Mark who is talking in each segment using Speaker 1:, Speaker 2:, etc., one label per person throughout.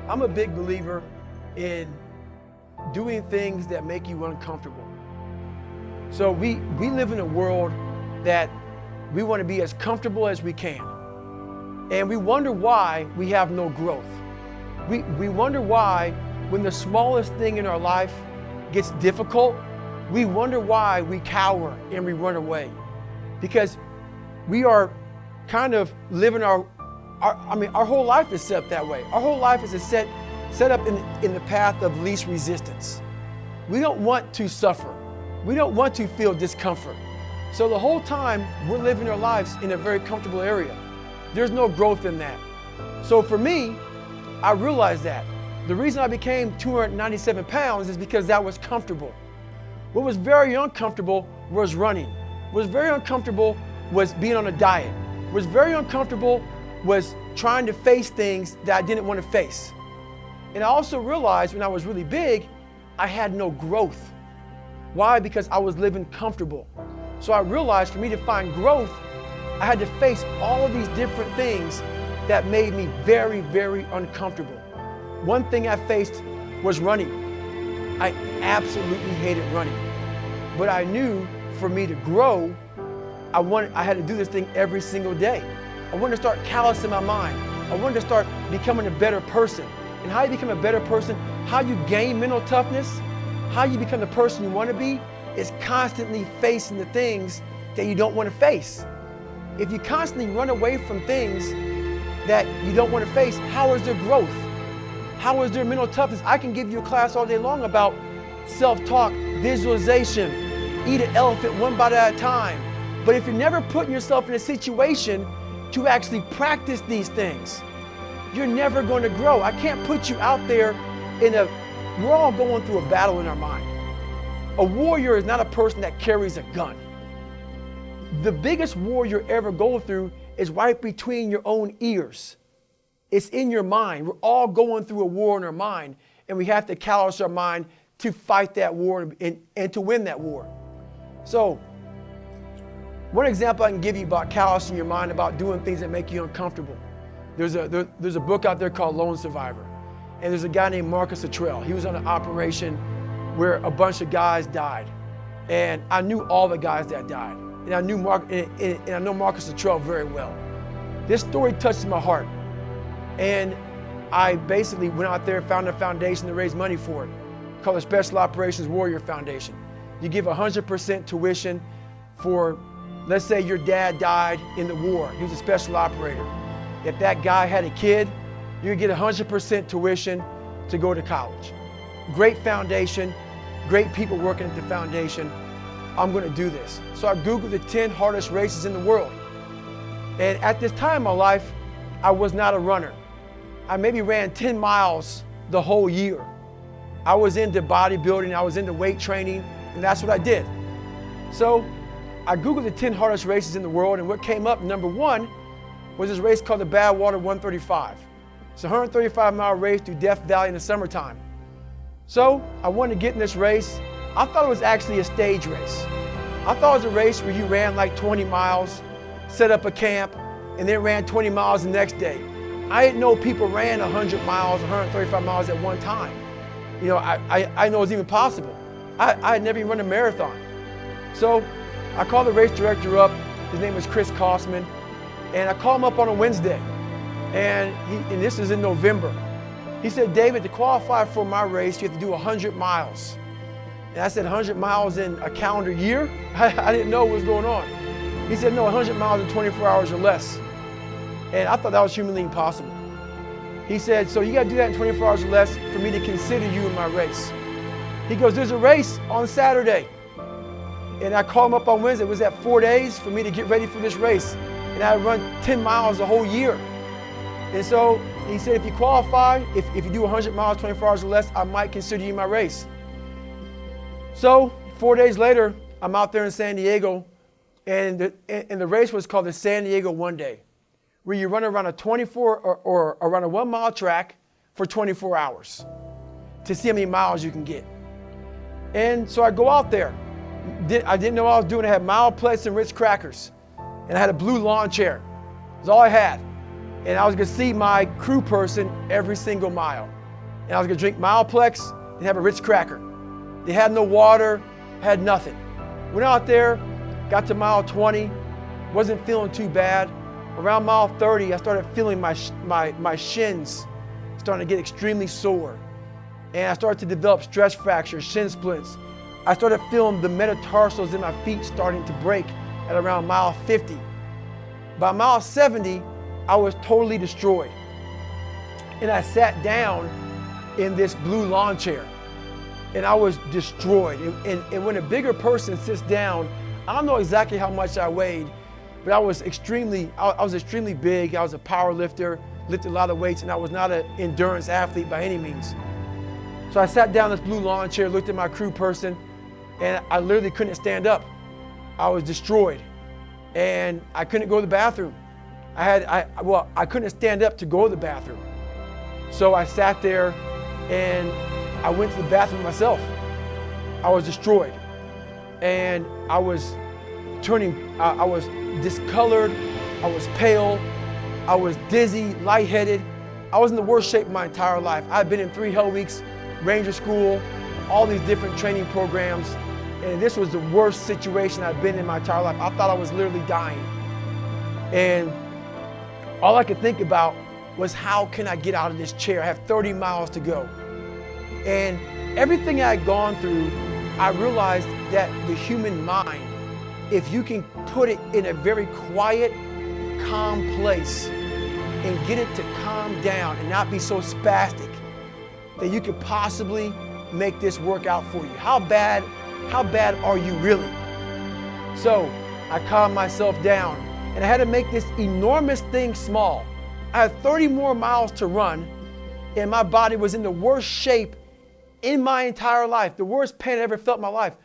Speaker 1: I'm a big believer in doing things that make you uncomfortable. So we live in a world that we want to be as comfortable as we can. And we wonder why we have no growth. We wonder why when the smallest thing in our life gets difficult, we wonder why we cower and we run away. Because we are kind of living our whole life is set up that way. Our whole life is set up in the path of least resistance. We don't want to suffer. We don't want to feel discomfort. So the whole time we're living our lives in a very comfortable area. There's no growth in that. So for me, I realized that. The reason I became 297 pounds is because that was comfortable. What was very uncomfortable was running. What was very uncomfortable was being on a diet. What was very uncomfortable was trying to face things that I didn't want to face. And I also realized when I was really big, I had no growth. Why? Because I was living comfortable. So I realized for me to find growth, I had to face all of these different things that made me very, very uncomfortable. One thing I faced was running. I absolutely hated running. But I knew for me to grow, I had to do this thing every single day. I wanted to start callousing my mind. I wanted to start becoming a better person. And how you become a better person, how you gain mental toughness, how you become the person you want to be, is constantly facing the things that you don't want to face. If you constantly run away from things that you don't want to face, how is there growth? How is there mental toughness? I can give you a class all day long about self-talk, visualization, eat an elephant one bite at a time. But if you're never putting yourself in a situation to actually practice these things, you're never going to grow. I can't put you out there we're all going through a battle in our mind. A warrior is not a person that carries a gun. The biggest war you ever go through is right between your own ears. It's in your mind. We're all going through a war in our mind, and we have to callous our mind to fight that war and to win that war. So, one example I can give you about callousing your mind, about doing things that make you uncomfortable. There's a book out there called Lone Survivor, and there's a guy named Marcus Luttrell. He was on an operation where a bunch of guys died, and I knew all the guys that died, and I knew I know Marcus Luttrell very well. This story touched my heart, and I basically went out there and found a foundation to raise money for it, called the Special Operations Warrior Foundation. You give 100% tuition for, let's say your dad died in the war. He was a special operator. If that guy had a kid, you get 100% tuition to go to college. Great foundation, great people working at the foundation. I'm going to do this. So I Googled the 10 hardest races in the world. And at this time in my life, I was not a runner. I maybe ran 10 miles the whole year. I was into bodybuilding, I was into weight training, and that's what I did. So I Googled the 10 hardest races in the world, and what came up, number one, was this race called the Badwater 135. It's a 135-mile race through Death Valley in the summertime. So I wanted to get in this race. I thought it was actually a stage race. I thought it was a race where you ran like 20 miles, set up a camp, and then ran 20 miles the next day. I didn't know people ran 100 miles, 135 miles at one time. You know, I know it's even possible. I had never even run a marathon. So I called the race director up. His name was Chris Kosman. And I called him up on a Wednesday. And this is in November. He said, David, to qualify for my race, you have to do 100 miles. And I said, 100 miles in a calendar year? I didn't know what was going on. He said, no, 100 miles in 24 hours or less. And I thought that was humanly impossible. He said, so you got to do that in 24 hours or less for me to consider you in my race. He goes, there's a race on Saturday. And I called him up on Wednesday. It was that 4 days for me to get ready for this race. And I run 10 miles the whole year. And so he said, if you qualify, if you do 100 miles, 24 hours or less, I might consider you in my race. So 4 days later, I'm out there in San Diego, and the race was called the San Diego One Day, where you run around a 24 or around a 1 mile track for 24 hours to see how many miles you can get. And so I go out there. I didn't know what I was doing. I had mild plates and Ritz crackers, and I had a blue lawn chair. That's all I had. And I was going to see my crew person every single mile. and I was gonna drink Mileplex and have a Ritz cracker. They had no water, had nothing. Went out there, got to mile 20, wasn't feeling too bad. Around mile 30, I started feeling my shins starting to get extremely sore. And I started to develop stress fractures, shin splints. I started feeling the metatarsals in my feet starting to break at around mile 50. By mile 70, I was totally destroyed. And I sat down in this blue lawn chair and I was destroyed. And when a bigger person sits down, I don't know exactly how much I weighed, but I was extremely big. I was a power lifter, lifted a lot of weights, and I was not an endurance athlete by any means. So I sat down in this blue lawn chair, looked at my crew person, and I literally couldn't stand up. I was destroyed, and I couldn't go to the bathroom. I couldn't stand up to go to the bathroom. So I sat there, and I went to the bathroom myself. I was destroyed, and I was discolored, I was pale, I was dizzy, lightheaded. I was in the worst shape of my entire life. I'd been in 3 Hell Weeks, Ranger School, all these different training programs, and this was the worst situation I'd been in my entire life. I thought I was literally dying. And all I could think about was, how can I get out of this chair? I have 30 miles to go. And everything I had gone through, I realized that the human mind, if you can put it in a very quiet, calm place and get it to calm down and not be so spastic, that you could possibly make this work out for you. How bad are you really? So I calmed myself down and I had to make this enormous thing small. I had 30 more miles to run and my body was in the worst shape in my entire life, the worst pain I ever felt in my life.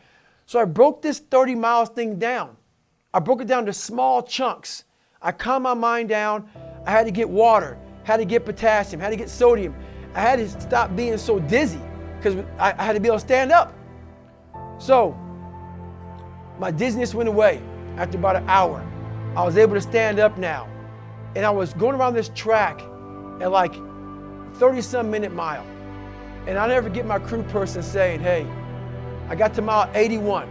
Speaker 1: So I broke this 30 miles thing down. I broke it down to small chunks. I calmed my mind down. I had to get water, had to get potassium, had to get sodium. I had to stop being so dizzy because I had to be able to stand up. So my dizziness went away after about an hour. I was able to stand up now. And I was going around this track at like 30-some minute mile. And I'll never get my crew person saying, hey, I got to mile 81.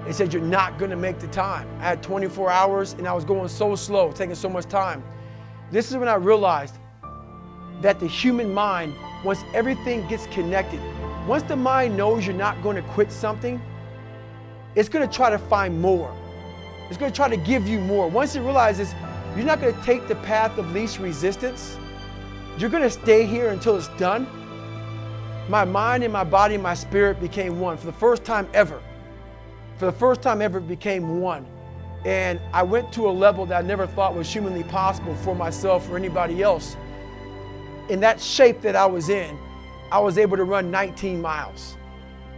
Speaker 1: They said, you're not gonna make the time. I had 24 hours and I was going so slow, taking so much time. This is when I realized that the human mind, once everything gets connected, once the mind knows you're not gonna quit something, it's gonna try to find more. It's gonna try to give you more. Once it realizes you're not gonna take the path of least resistance, you're gonna stay here until it's done. My mind and my body and my spirit became one for the first time ever. For the first time ever, it became one. And I went to a level that I never thought was humanly possible for myself or anybody else. In that shape that I was in, I was able to run 19 miles.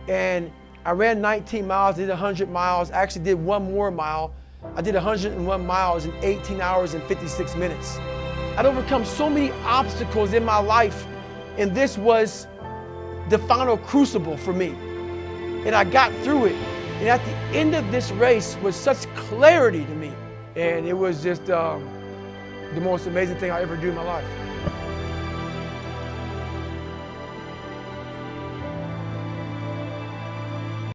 Speaker 1: And I ran 19 miles, did 100 miles, actually did one more mile. I did 101 miles in 18 hours and 56 minutes. I'd overcome so many obstacles in my life, and this was the final crucible for me. And I got through it. And at the end of this race was such clarity to me. And it was just the most amazing thing I ever do in my life.